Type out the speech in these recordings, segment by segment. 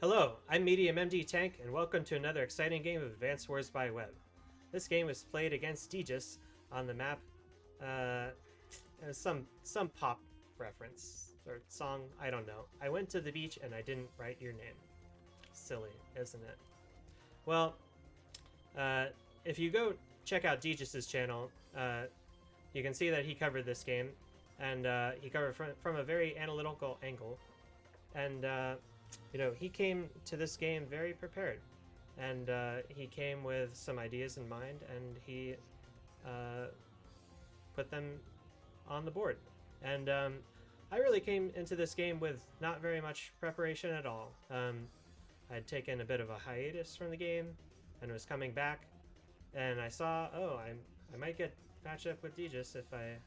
Hello, I'm Medium MD Tank, and welcome to another exciting game of Advanced Wars by Web. This game was played against Degis on the map. Uh, some pop reference or song, I don't know. I went to the beach and I didn't write your name. Silly, isn't it? Well, if you go check out Degis's channel, you can see that he covered this game, and he covered from a very analytical angle. And he came to this game very prepared, and he came with some ideas in mind, and he put them on the board. And I really came into this game with not very much preparation at all. I'd taken a bit of a hiatus from the game, and was coming back, and I saw, oh, I might get matched up with Degis if I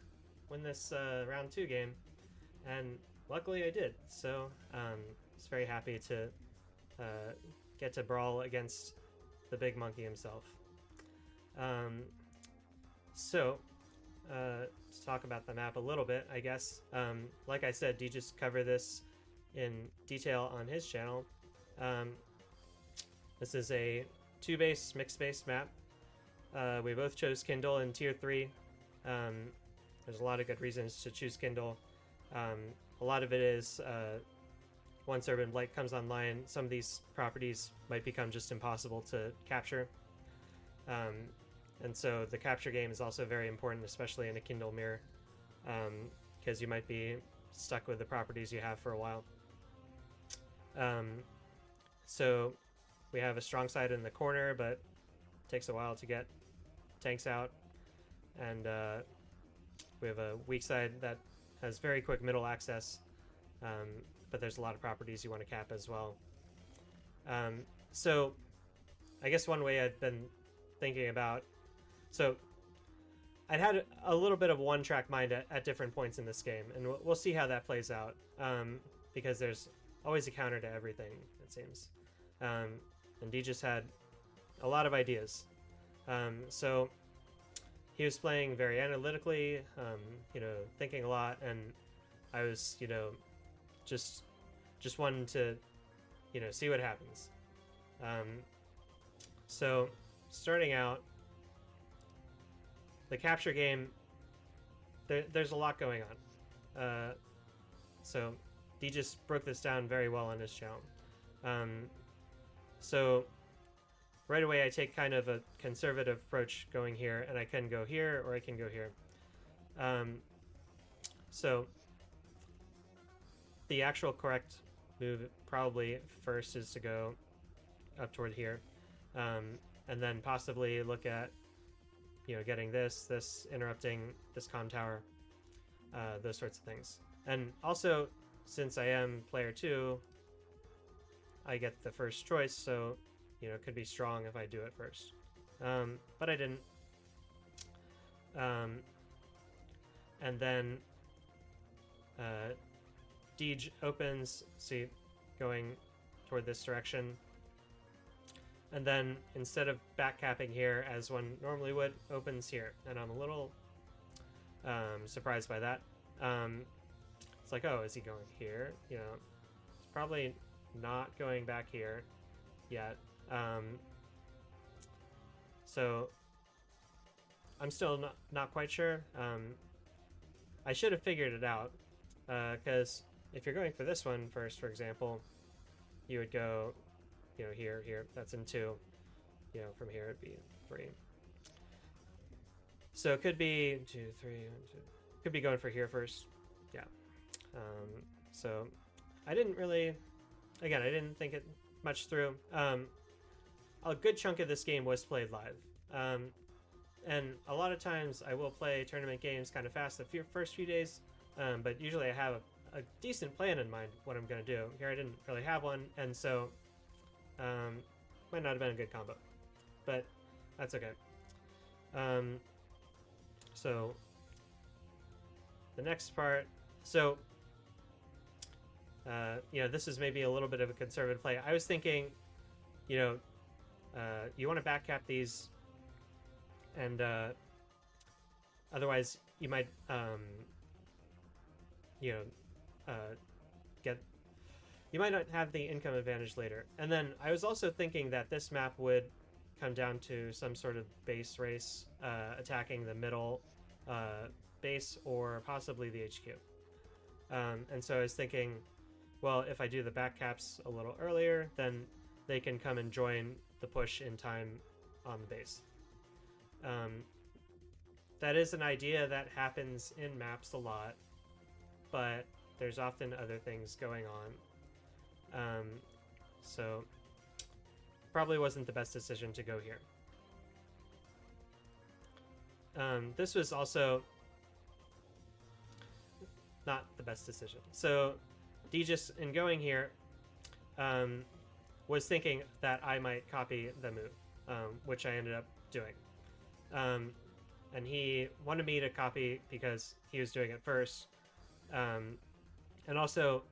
win this round 2 game, and luckily I did. So I was very happy to get to brawl against the big monkey himself. To talk about the map a little bit, I guess. Like I said, Degis covered this in detail on his channel. This is a 2-base, mixed-base map. We both chose Kindle in Tier 3. There's a lot of good reasons to choose Kindle. A lot of it is once Urban Blight comes online, some of these properties might become just impossible to capture. And so the capture game is also very important, especially in a Kindle mirror, because you might be stuck with the properties you have for a while. So we have a strong side in the corner, but it takes a while to get tanks out. And we have a weak side that has very quick middle access, but there's a lot of properties you want to cap as well. So I guess one way I've been thinking about, so I'd had a little bit of one-track mind at different points in this game, and we'll see how that plays out, because there's always a counter to everything, it seems. And Degis had a lot of ideas. So he was playing very analytically, thinking a lot, and I was, just wanting to, see what happens. So starting out, the capture game, there's a lot going on. So Degis broke this down very well on his channel. So right away I take kind of a conservative approach going here, and I can go here or I can go here. So the actual correct move probably first is to go up toward here, and then possibly look at getting this, interrupting this comm tower, those sorts of things. And also, since I am player 2, I get the first choice, so it could be strong if I do it first. But I didn't. And then Dej opens, see, going toward this direction. And then instead of backcapping here as one normally would, opens here. And I'm a little surprised by that. It's like, oh, is he going here? It's probably not going back here yet. So I'm still not quite sure. I should have figured it out, because if you're going for this one first, for example, you would go here, that's in 2. From here it'd be 3. So it could be 2, 3, 1, 2. Could be going for here first. Yeah. So I didn't really, again, I didn't think it much through. A good chunk of this game was played live. And a lot of times I will play tournament games kind of fast the first few days, but usually I have a decent plan in mind what I'm going to do. Here I didn't really have one, and so might not have been a good combo, but that's okay. So the next part, so this is maybe a little bit of a conservative play. I was thinking, you want to backcap these, and otherwise you might get you might not have the income advantage later. And then I was also thinking that this map would come down to some sort of base race, attacking the middle base or possibly the HQ. And so I was thinking, well, if I do the back caps a little earlier, then they can come and join the push in time on the base. That is an idea that happens in maps a lot, but there's often other things going on. So probably wasn't the best decision to go here. This was also not the best decision. So djust, in going here, was thinking that I might copy the move, which I ended up doing. And he wanted me to copy because he was doing it first. And also,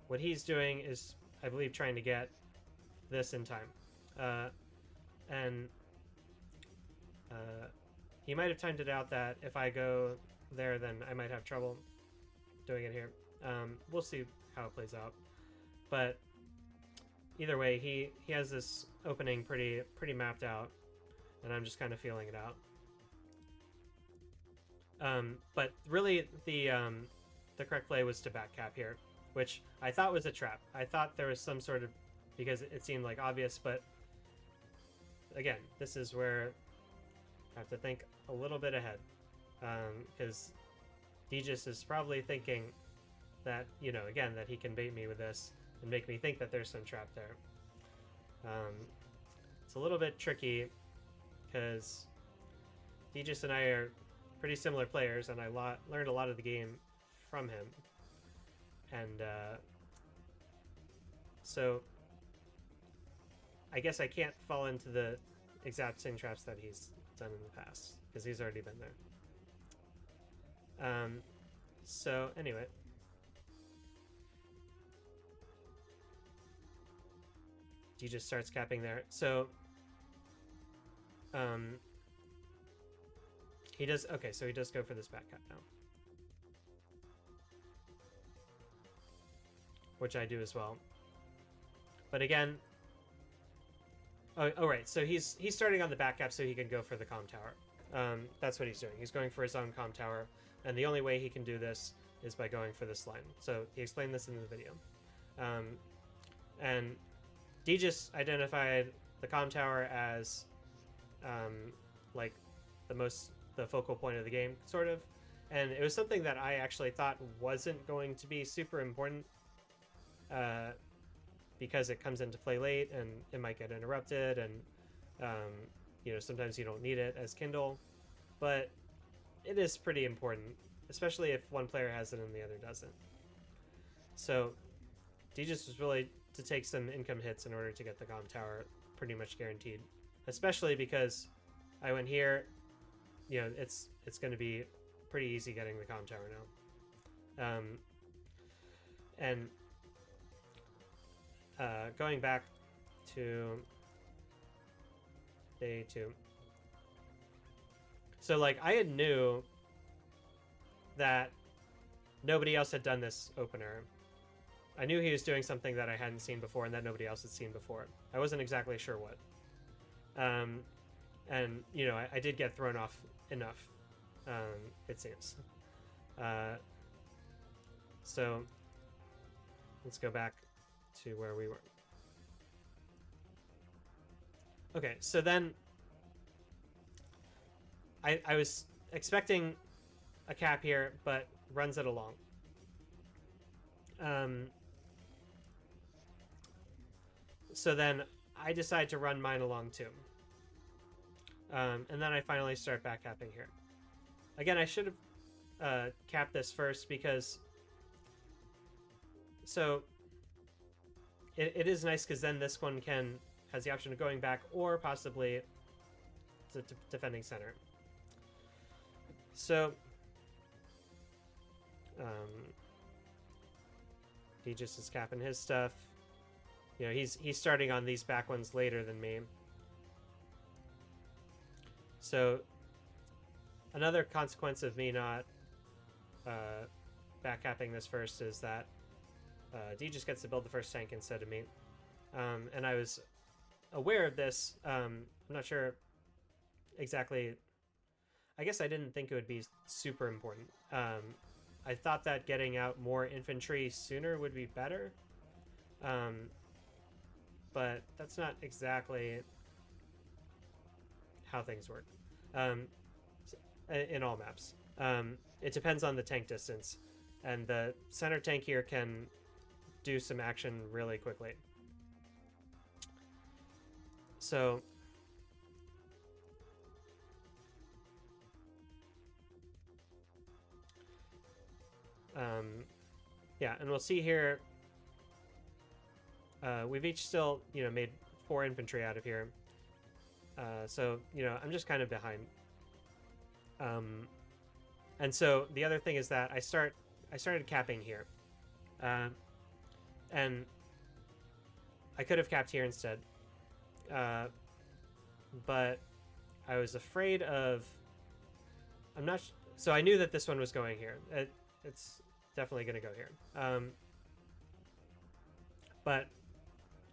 what he's doing is, I believe, trying to get this in time. And he might have timed it out that if I go there, then I might have trouble doing it here. We'll see how it plays out. But either way, he has this opening pretty mapped out, and I'm just kind of feeling it out. But really, the correct play was to back cap here, which I thought was a trap. I thought there was some sort of, because it seemed like obvious, but again, this is where I have to think a little bit ahead, because djust is probably thinking that, you know, again, that he can bait me with this and make me think that there's some trap there. It's a little bit tricky because djust and I are pretty similar players, and I learned a lot of the game from him. And so I guess I can't fall into the exact same traps that he's done in the past, because he's already been there. So anyway, djust starts capping there. So he does, okay, so he does go for this back cap now, which I do as well. But again, oh right, so he's starting on the back cap so he can go for the comm tower. That's what he's doing. He's going for his own comm tower, and the only way he can do this is by going for this line. So he explained this in the video. And djust identified the comm tower as like the focal point of the game, sort of. And it was something that I actually thought wasn't going to be super important, because it comes into play late and it might get interrupted, and you know, sometimes you don't need it as Kindle, but it is pretty important, especially if one player has it and the other doesn't. So djust was really to take some income hits in order to get the comm tower pretty much guaranteed, especially because I went here. You know, it's going to be pretty easy getting the comm tower now. And going back to day 2. So, like, I had knew that nobody else had done this opener. I knew he was doing something that I hadn't seen before and that nobody else had seen before. I wasn't exactly sure what. And, you know, I did get thrown off enough, it seems. So let's go back to where we were. Okay, so then I was expecting a cap here, but runs it along. So then I decide to run mine along too. And then I finally start back capping here. Again, I should have capped this first, because so it is nice, because then this one has the option of going back or possibly to defending center. So djust is capping his stuff. You know, he's starting on these back ones later than me. So another consequence of me not back capping this first is that D just gets to build the first tank instead of me. And I was aware of this. I'm not sure exactly. I guess I didn't think it would be super important. I thought that getting out more infantry sooner would be better. But that's not exactly how things work in all maps. It depends on the tank distance, and the center tank here can do some action really quickly. So yeah, and we'll see here. We've each still, made 4 infantry out of here. So, I'm just kind of behind. And so the other thing is that I started capping here. And I could have capped here instead. But I was afraid of... So I knew that this one was going here. It's definitely going to go here. But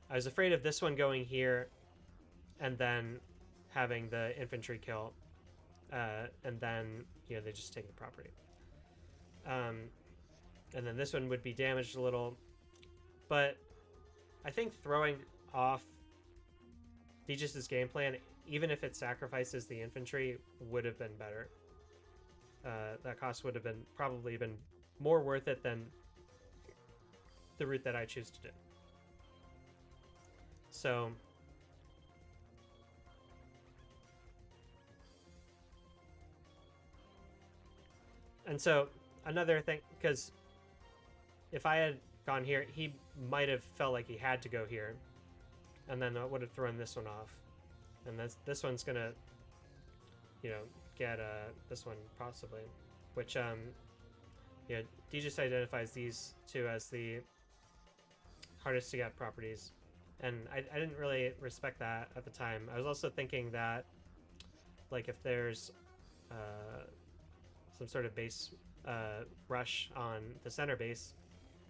I was afraid of this one going here and then having the infantry kill. And then, they just take the property. And then this one would be damaged a little. But I think throwing off Degis's game plan, even if it sacrifices the infantry, would have been better. That cost would have probably been more worth it than the route that I choose to do. So and so another thing, because if I had gone here, he might have felt like he had to go here, and then I would have thrown this one off, and this one's gonna, get this one possibly, which D just identifies these two as the hardest to get properties, and I didn't really respect that at the time. I was also thinking that, like, if there's some sort of base rush on the center base,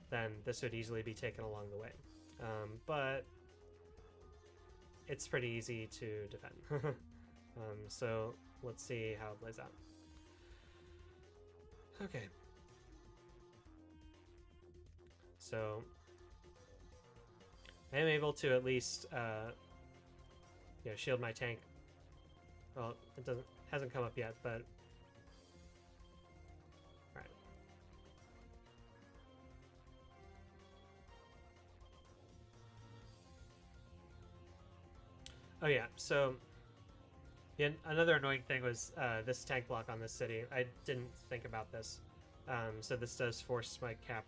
then this would easily be taken along the way. But it's pretty easy to defend. So let's see how it plays out. Okay. So I am able to at least shield my tank. Well, it hasn't come up yet, but right. Oh yeah, so another annoying thing was this tank block on this city. I didn't think about this. So this does force my cap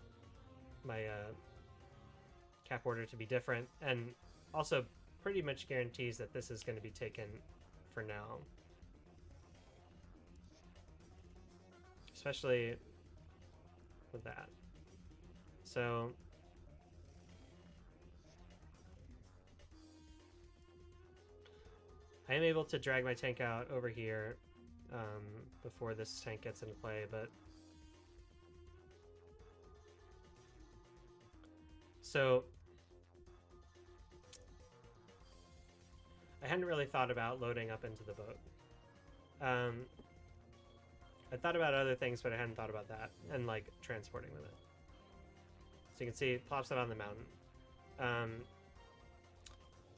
order to be different, and also pretty much guarantees that this is going to be taken for now. Especially with that. So I am able to drag my tank out over here before this tank gets into play, but so I hadn't really thought about loading up into the boat. I thought about other things, but I hadn't thought about that, and like transporting with it. So you can see it plops out on the mountain.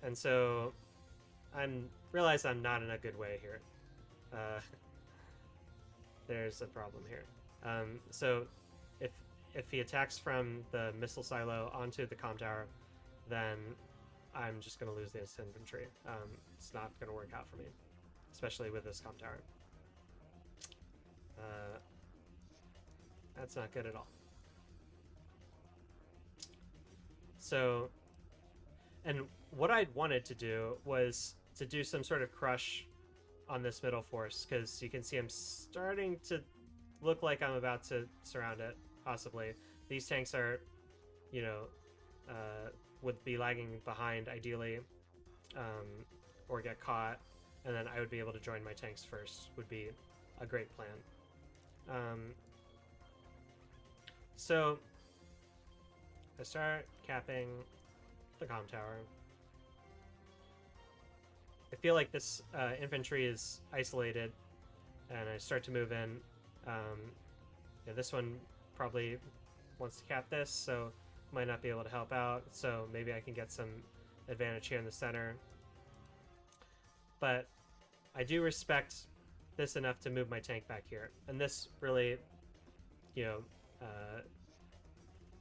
And so I'm realized I'm not in a good way here. There's a problem here. So if he attacks from the missile silo onto the comm tower, then I'm just going to lose this infantry. It's not going to work out for me, especially with this comm tower. That's not good at all. So, and what I'd wanted to do was to do some sort of crush on this middle force, because you can see I'm starting to look like I'm about to surround it, possibly. These tanks are, would be lagging behind ideally, or get caught, and then I would be able to join my tanks first, would be a great plan. So I start capping the comm tower. I feel like this infantry is isolated, and I start to move in. Yeah, this one probably wants to cap this, so might not be able to help out. So maybe I can get some advantage here in the center. But I do respect this enough to move my tank back here, and this really, you know,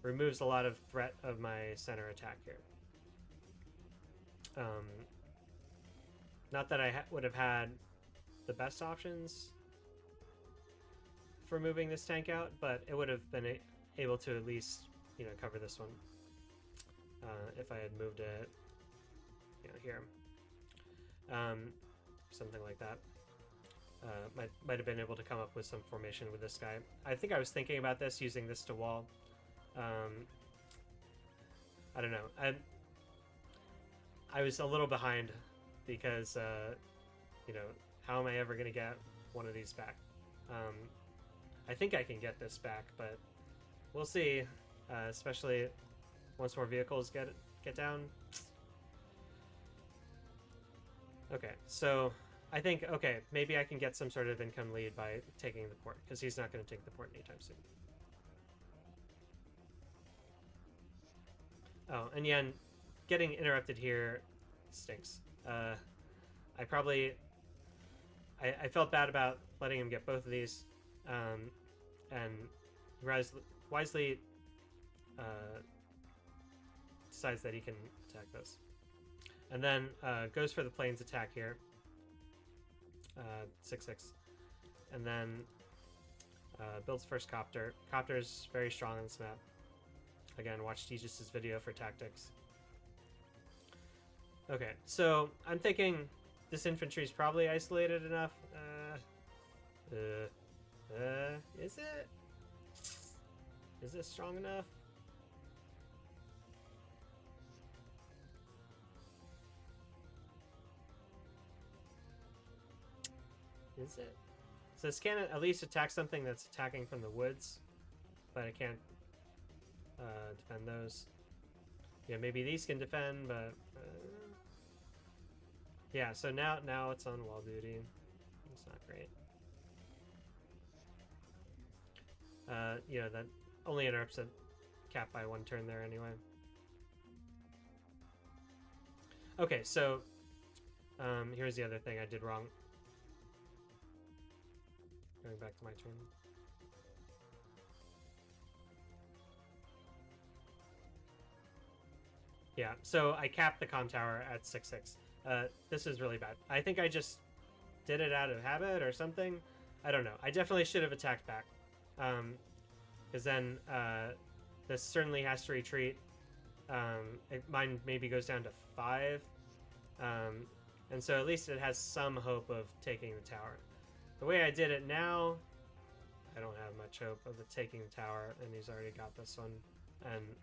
removes a lot of threat of my center attack here. Not that I would have had the best options for moving this tank out, but it would have been able to at least, you know, cover this one if I had moved it, you know, here, something like that. Might have been able to come up with some formation with this guy. I think I was thinking about this, using this to wall. I don't know. I was a little behind because, you know, how am I ever going to get one of these back? I think I can get this back, but we'll see, especially once more vehicles get down. Okay, so I think, okay, maybe I can get some sort of income lead by taking the port, because he's not going to take the port anytime soon. Oh, and yeah, getting interrupted here stinks. I felt bad about letting him get both of these, and wisely decides that he can attack this. And then goes for the planes attack here. 6-6. And then builds first copter. Copter's very strong on this map. Again, watch Aegis' video for tactics. Okay, so I'm thinking this infantry is probably isolated enough. Is it? Is it strong enough? Is it? So this can at least attack something that's attacking from the woods, but I can't defend those. Yeah, maybe these can defend, but yeah. So now it's on wall duty. It's not great. You know, that only interrupts a cap by one turn there anyway. Okay, so here's the other thing I did wrong. Going back to my turn. Yeah, so I capped the comm tower at 6-6. This is really bad. I think I just did it out of habit or something. I don't know. I definitely should have attacked back. Because then this certainly has to retreat. Mine maybe goes down to 5. And so at least it has some hope of taking the tower. The way I did it now, I don't have much hope of it taking the tower, and he's already got this one. And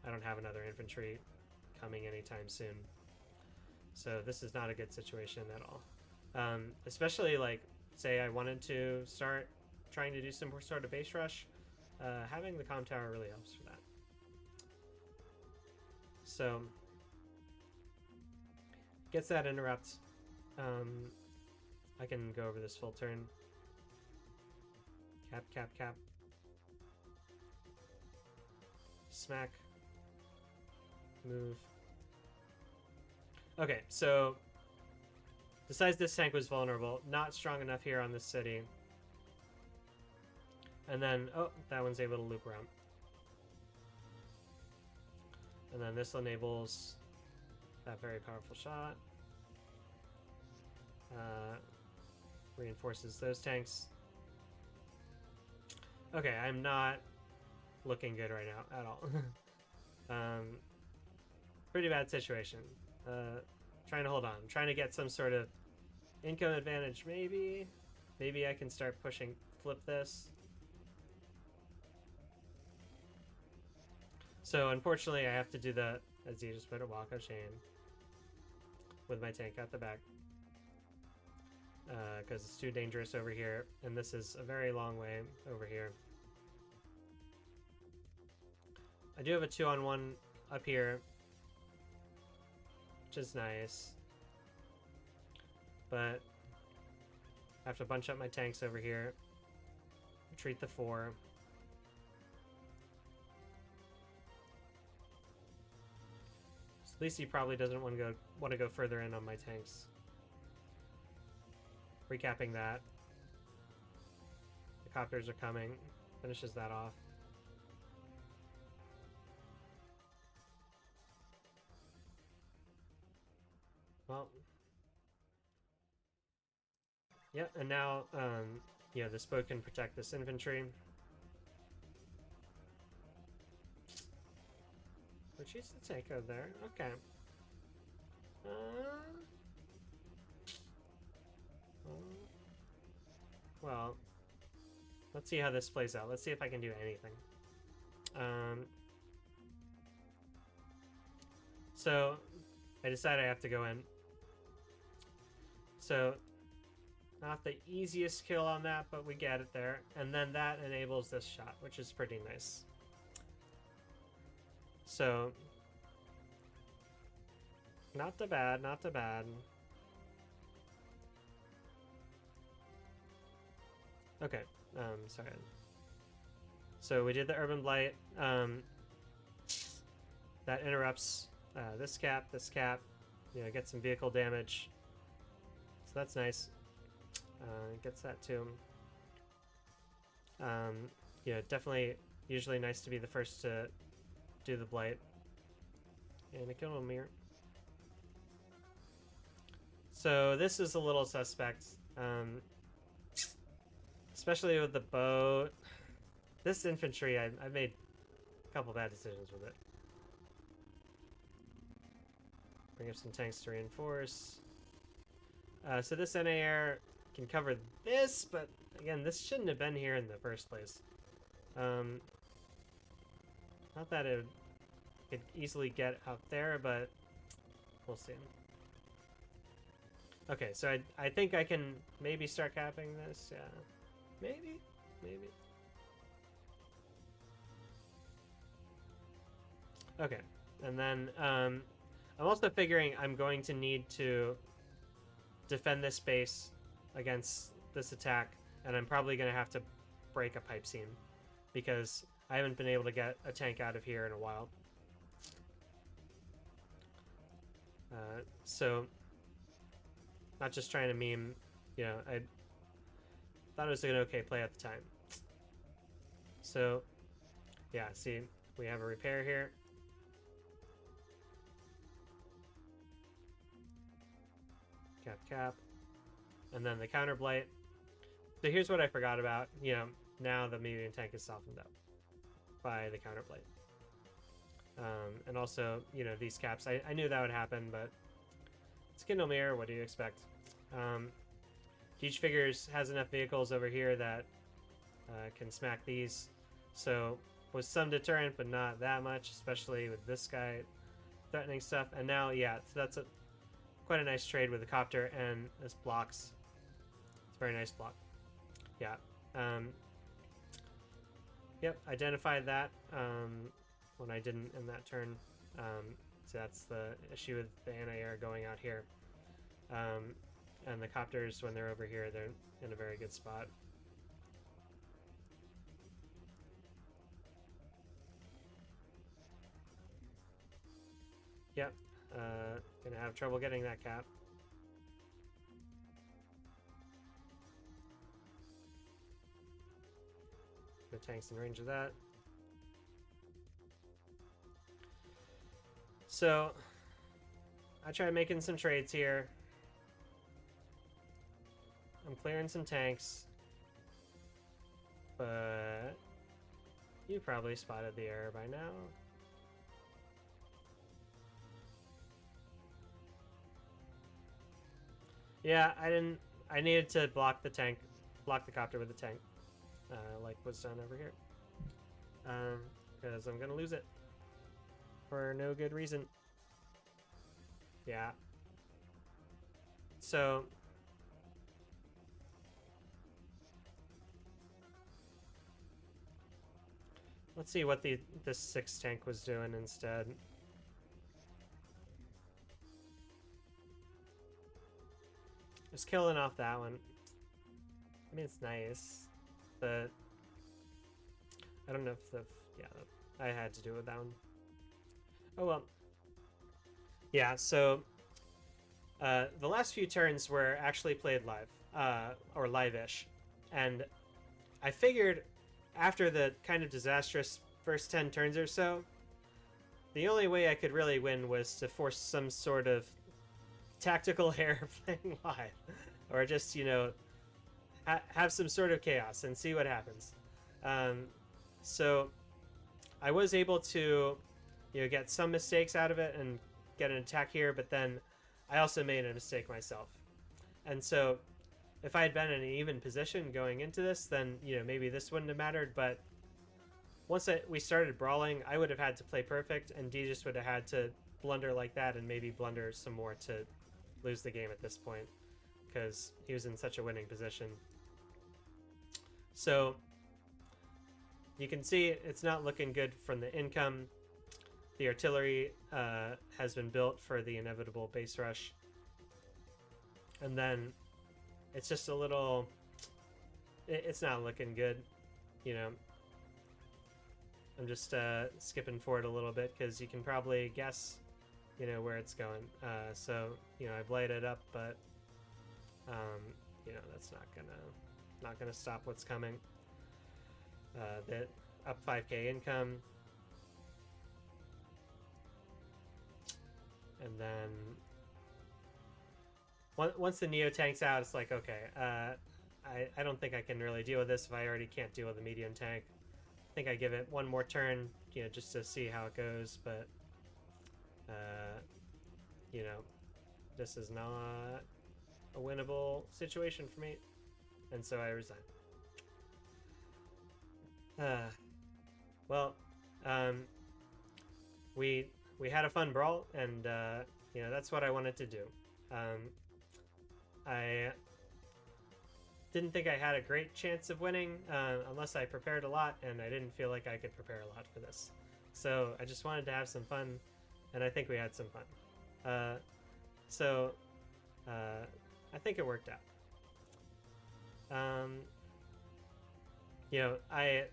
I don't have another infantry coming anytime soon. So this is not a good situation at all. Especially, like, say I wanted to start trying to do some more sort of base rush. Having the comm tower really helps for that. So gets that interrupt. I can go over this full turn. Cap. Smack. Move. Okay, so decides this tank was vulnerable. Not strong enough here on this city. And then, oh, that one's able to loop around. And then this enables that very powerful shot. Reinforces those tanks. Okay, I'm not looking good right now at all. Pretty bad situation. Trying to hold on. Trying to get some sort of income advantage, maybe. Maybe I can start pushing, flip this. So unfortunately I have to do the, as you just put a walk of shame, with my tank out the back. Because it's too dangerous over here, and this is a very long way over here. I do have a 2-on-1 up here, which is nice. But I have to bunch up my tanks over here. Retreat the 4. So at least he probably doesn't want to go further in on my tanks. Recapping that. The copters are coming. Finishes that off. Well, yeah, and now, this boat can protect this infantry. Retreats the tank out there. Okay. Well, let's see how this plays out. Let's see if I can do anything. So I decide I have to go in. So not the easiest kill on that, but we get it there. And then that enables this shot, which is pretty nice. So not too bad, not too bad. Okay, sorry. So we did the Urban Blight. That interrupts this cap, get some vehicle damage. So that's nice. Gets that too. Definitely usually nice to be the first to do the Blight. And a kill mirror. So this is a little suspect. Especially with the boat. This infantry, I made a couple bad decisions with it. Bring up some tanks to reinforce. So this NAR can cover this, but again, this shouldn't have been here in the first place. Not that it could easily get out there, but we'll see. Okay, so I think I can maybe start capping this. Yeah, maybe. Okay, and then I'm also figuring I'm going to need to defend this base against this attack, and I'm probably going to have to break a pipe seam because I haven't been able to get a tank out of here in a while. So, not just trying to meme, I thought it was an okay play at the time. So, yeah, see, we have a repair here. Cap. And then the counter blight. So here's what I forgot about. Now the medium tank is softened up by the counter blight. And also, these caps. I knew that would happen, but it's Kindle Mirror. What do you expect? Each Figures has enough vehicles over here that can smack these. So with some deterrent, but not that much, especially with this guy threatening stuff. And now, yeah, so that's quite a nice trade with the copter, and this blocks. It's a very nice block. Yeah. Yep, identified that when I didn't in that turn. So that's the issue with the anti-air going out here. And the copters, when they're over here, they're in a very good spot. Yep. Gonna have trouble getting that cap. The tank's in range of that. So I try making some trades here. I'm clearing some tanks, but you probably spotted the error by now. Yeah, I didn't. I needed to block the copter with the tank, like was done over here, because I'm gonna lose it for no good reason. Yeah. So Let's see what this 6 tank was doing instead. Just killing off that one. I mean, it's nice, but I don't know if I had to do it with that one. Oh well. Yeah, so the last few turns were actually played live, or live-ish, and I figured after the kind of disastrous first 10 turns or so, the only way I could really win was to force some sort of tactical error playing live, or just, have some sort of chaos and see what happens. So I was able to, get some mistakes out of it and get an attack here, but then I also made a mistake myself. And so if I had been in an even position going into this, then, maybe this wouldn't have mattered. But once we started brawling, I would have had to play perfect, and D just would have had to blunder like that and maybe blunder some more to lose the game at this point, because he was in such a winning position. So you can see it's not looking good from the income. The artillery has been built for the inevitable base rush. And then it's just a little... It's not looking good, I'm just skipping forward a little bit because you can probably guess, where it's going. So, I blighted up, but, that's not gonna stop what's coming. That up 5k income. And then once the Neo tank's out, it's like, okay, I don't think I can really deal with this if I already can't deal with the medium tank. I think I give it one more turn, just to see how it goes, but, this is not a winnable situation for me, and so I resign. Well, we had a fun brawl, and that's what I wanted to do. I didn't think I had a great chance of winning unless I prepared a lot, and I didn't feel like I could prepare a lot for this. So I just wanted to have some fun, and I think we had some fun. So I think it worked out. I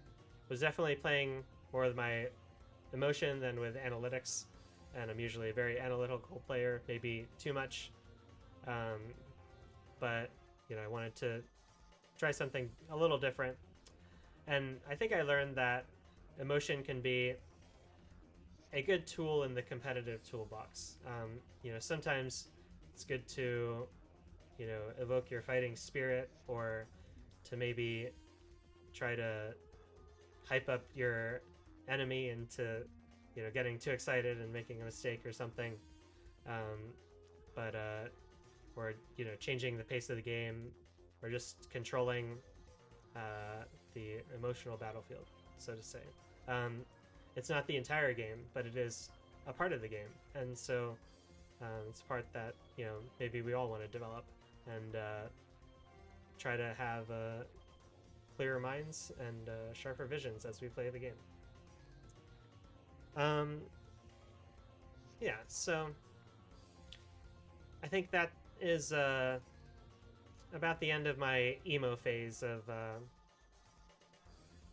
was definitely playing more with my emotion than with analytics, and I'm usually a very analytical player, maybe too much. But I wanted to try something a little different, and I think I learned that emotion can be a good tool in the competitive toolbox. Sometimes it's good to evoke your fighting spirit, or to maybe try to hype up your enemy into getting too excited and making a mistake or something, or changing the pace of the game, or just controlling the emotional battlefield, so to say. It's not the entire game, but it is a part of the game, and so it's a part that maybe we all want to develop and try to have clearer minds and sharper visions as we play the game. Yeah, so I think that is about the end of my emo phase of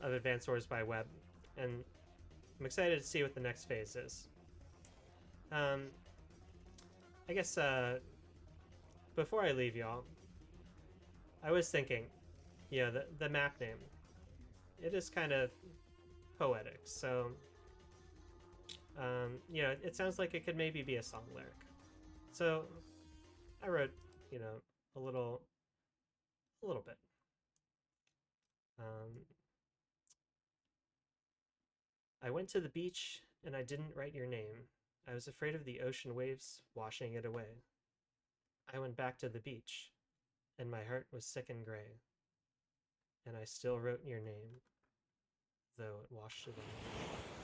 Advanced Wars by Web, and I'm excited to see what the next phase is. I guess before I leave y'all, I was thinking, the map name, it is kind of poetic, so it sounds like it could maybe be a song lyric. So I wrote, a little bit. I went to the beach and I didn't write your name. I was afraid of the ocean waves washing it away. I went back to the beach and my heart was sick and gray. And I still wrote your name, though it washed it away.